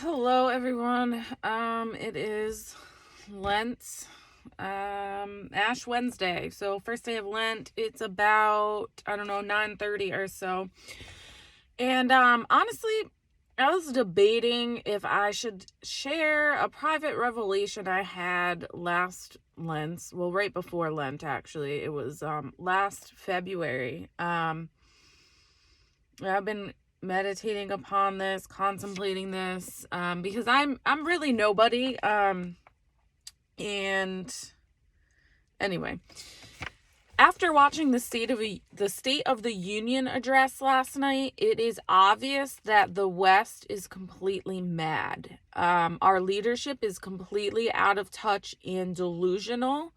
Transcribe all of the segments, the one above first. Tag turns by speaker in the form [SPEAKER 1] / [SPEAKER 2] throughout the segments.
[SPEAKER 1] Hello, everyone. It is Lent, Ash Wednesday. So first day of Lent. It's about 9:30 or so. And honestly, I was debating if I should share a private revelation I had last Lent. Well, right before Lent, actually. It was last February. I've been meditating upon this, contemplating this, because I'm really nobody. And anyway, after watching the State of the Union address last night, it is obvious that the West is completely mad. Our leadership is completely out of touch and delusional.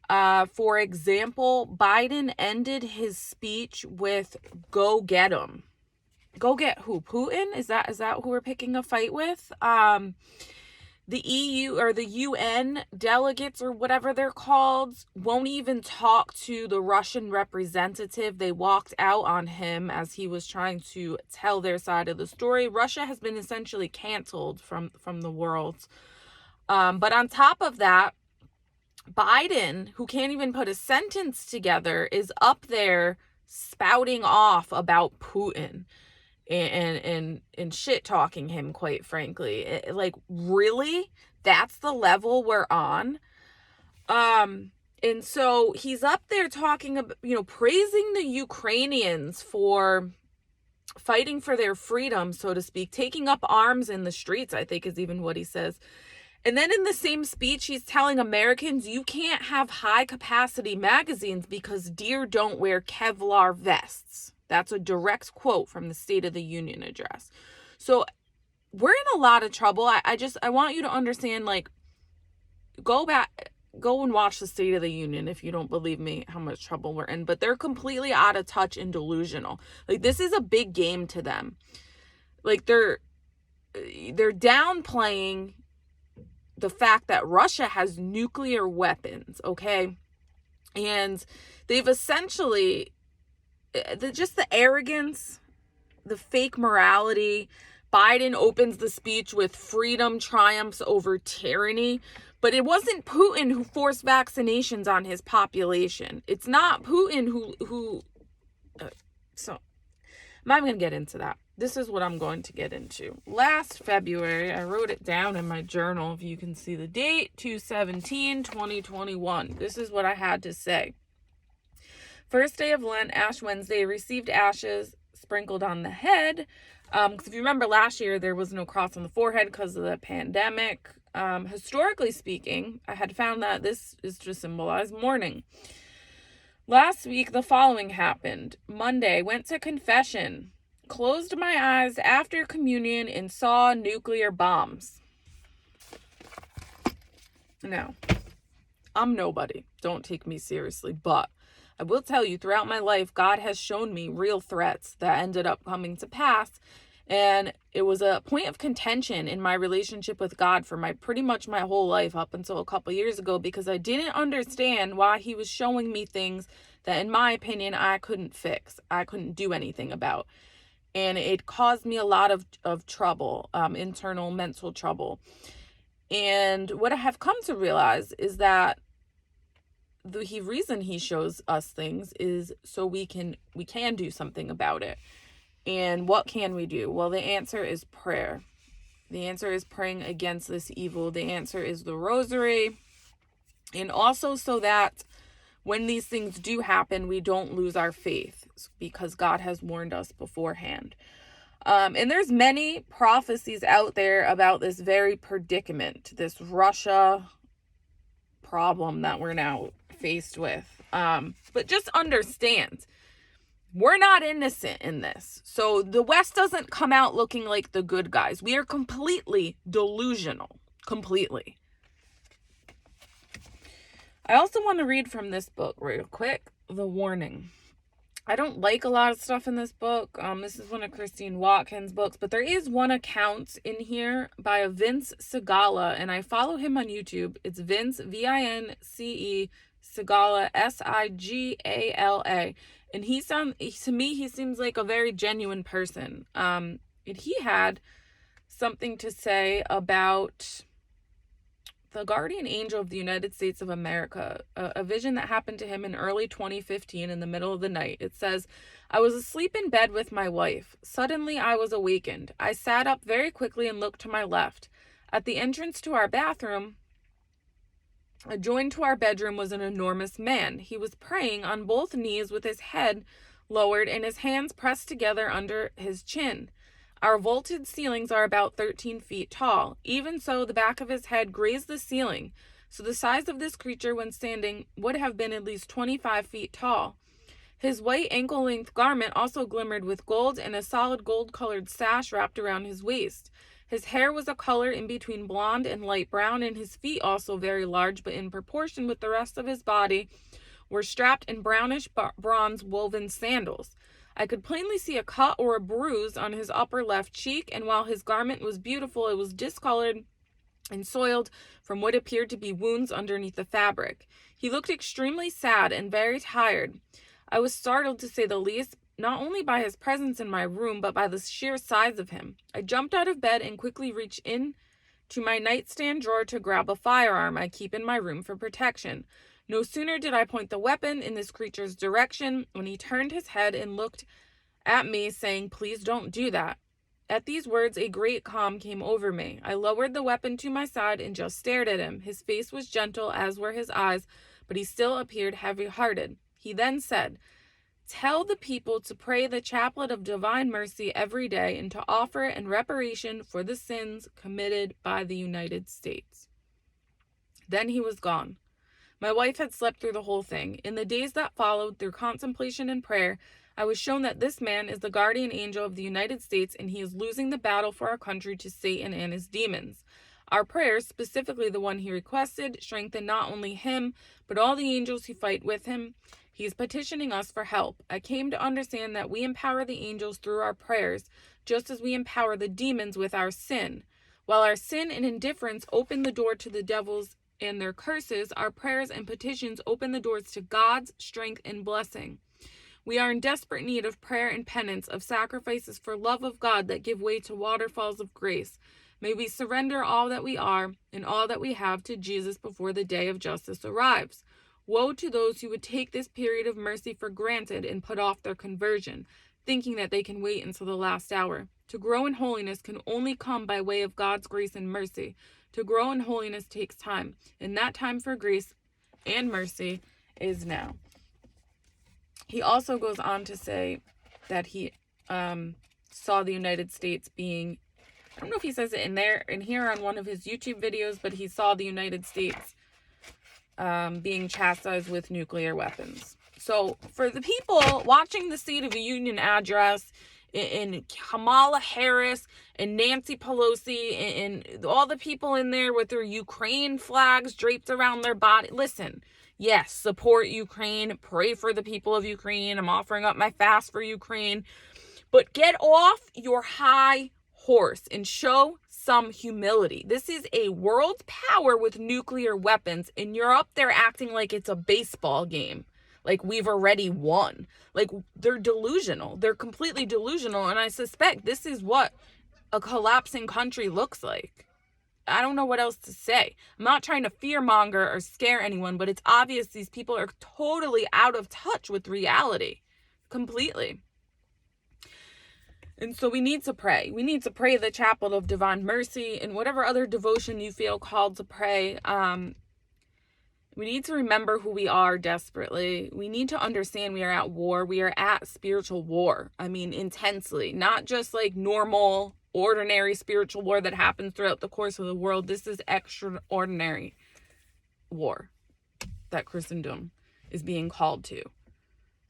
[SPEAKER 1] For example, Biden ended his speech with "Go get 'em." Go get who? Putin? Is that who we're picking a fight with? The EU or the UN delegates or whatever they're called won't even talk to the Russian representative. They walked out on him as he was trying to tell their side of the story. Russia has been essentially canceled from the world. But on top of that, Biden, who can't even put a sentence together, is up there spouting off about Putin and shit talking him, quite frankly. Like, really? That's the level we're on? And so he's up there talking about, praising the Ukrainians for fighting for their freedom, so to speak, taking up arms in the streets, I think is even what he says. And then in the same speech, he's telling Americans, you can't have high capacity magazines because deer don't wear Kevlar vests. That's a direct quote from the State of the Union address. So we're in a lot of trouble. I want you to understand, like, go and watch the State of the Union if you don't believe me how much trouble we're in. But they're completely out of touch and delusional. Like, this is a big game to them. Like, they're downplaying the fact that Russia has nuclear weapons, okay? And they've essentially, just the arrogance, the fake morality. Biden opens the speech with freedom triumphs over tyranny, but it wasn't Putin who forced vaccinations on his population. It's not Putin so I'm not even going to get into that. This is what I'm going to get into. Last February, I wrote it down in my journal. If you can see the date, 2/17/2021. This is what I had to say. First day of Lent, Ash Wednesday, received ashes sprinkled on the head. Because if you remember last year, there was no cross on the forehead because of the pandemic. Historically speaking, I had found that this is to symbolize mourning. Last week, the following happened. Monday, went to confession. Closed my eyes after communion and saw nuclear bombs. Now, I'm nobody. Don't take me seriously. But I will tell you, throughout my life, God has shown me real threats that ended up coming to pass. And it was a point of contention in my relationship with God for pretty much my whole life up until a couple years ago, because I didn't understand why he was showing me things that, in my opinion, I couldn't fix. I couldn't do anything about. And it caused me a lot of trouble, internal mental trouble. And what I have come to realize is that the reason he shows us things is so we can do something about it. And what can we do? Well, the answer is prayer. The answer is praying against this evil. The answer is the rosary. And also so that when these things do happen, we don't lose our faith, because God has warned us beforehand. And there's many prophecies out there about this very predicament, this Russia problem that we're now faced with. But just understand, we're not innocent in this. So the West doesn't come out looking like the good guys. We are completely delusional. Completely. I also want to read from this book real quick, The Warning. I don't like a lot of stuff in this book. This is one of Christine Watkins' books, but there is one account in here by a Vince Sigala, and I follow him on YouTube. It's Vince, Vince, Sigala, Sigala. And to me, he seems like a very genuine person. And he had something to say about the guardian angel of the United States of America, a vision that happened to him in early 2015 in the middle of the night. It says, I was asleep in bed with my wife. Suddenly I was awakened. I sat up very quickly and looked to my left. At the entrance to our bathroom, adjoined to our bedroom, was an enormous man. He was praying on both knees with his head lowered and his hands pressed together under his chin. Our vaulted ceilings are about 13 feet tall. Even so, the back of his head grazed the ceiling, so the size of this creature when standing would have been at least 25 feet tall. His white ankle-length garment also glimmered with gold, and a solid gold-colored sash wrapped around his waist. His hair was a color in between blonde and light brown, and his feet, also very large but in proportion with the rest of his body, were strapped in brownish bronze woven sandals. I could plainly see a cut or a bruise on his upper left cheek, and while his garment was beautiful, it was discolored and soiled from what appeared to be wounds underneath the fabric. He looked extremely sad and very tired. I was startled, to say the least, not only by his presence in my room, but by the sheer size of him. I jumped out of bed and quickly reached in to my nightstand drawer to grab a firearm I keep in my room for protection. No sooner did I point the weapon in this creature's direction when he turned his head and looked at me, saying, "Please don't do that." At these words, a great calm came over me. I lowered the weapon to my side and just stared at him. His face was gentle, as were his eyes, but he still appeared heavy-hearted. He then said, "Tell the people to pray the chaplet of divine mercy every day and to offer it in reparation for the sins committed by the United States." Then he was gone. My wife had slept through the whole thing. In the days that followed, through contemplation and prayer, I was shown that this man is the guardian angel of the United States, and he is losing the battle for our country to Satan and his demons. Our prayers, specifically the one he requested, strengthen not only him, but all the angels who fight with him. He is petitioning us for help. I came to understand that we empower the angels through our prayers, just as we empower the demons with our sin. While our sin and indifference open the door to the devils and their curses, our prayers and petitions open the doors to God's strength and blessing. We are in desperate need of prayer and penance, of sacrifices for love of God that give way to waterfalls of grace. May we surrender all that we are and all that we have to Jesus before the day of justice arrives. Woe to those who would take this period of mercy for granted and put off their conversion, thinking that they can wait until the last hour. To grow in holiness can only come by way of God's grace and mercy. To grow in holiness takes time, and that time for grace and mercy is now. He also goes on to say that he saw the United States being, I don't know if he says it in here on one of his YouTube videos, but he saw the United States being chastised with nuclear weapons. So for the people watching the State of the Union address, and Kamala Harris and Nancy Pelosi and all the people in there with their Ukraine flags draped around their body. Listen, yes, support Ukraine. Pray for the people of Ukraine. I'm offering up my fast for Ukraine. But get off your high horse and show some humility. This is a world power with nuclear weapons, and you're up there acting like it's a baseball game. Like we've already won. Like they're delusional. They're completely delusional. And I suspect this is what a collapsing country looks like. I don't know what else to say. I'm not trying to fearmonger or scare anyone, but it's obvious these people are totally out of touch with reality. Completely. And so we need to pray. We need to pray the chaplet of divine mercy and whatever other devotion you feel called to pray. We need to remember who we are desperately. We need to understand we are at war. We are at spiritual war. I mean, intensely. Not just like normal, ordinary spiritual war that happens throughout the course of the world. This is extraordinary war that Christendom is being called to.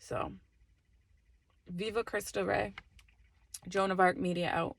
[SPEAKER 1] So, Viva Cristo Rey. Joan of Arc Media out.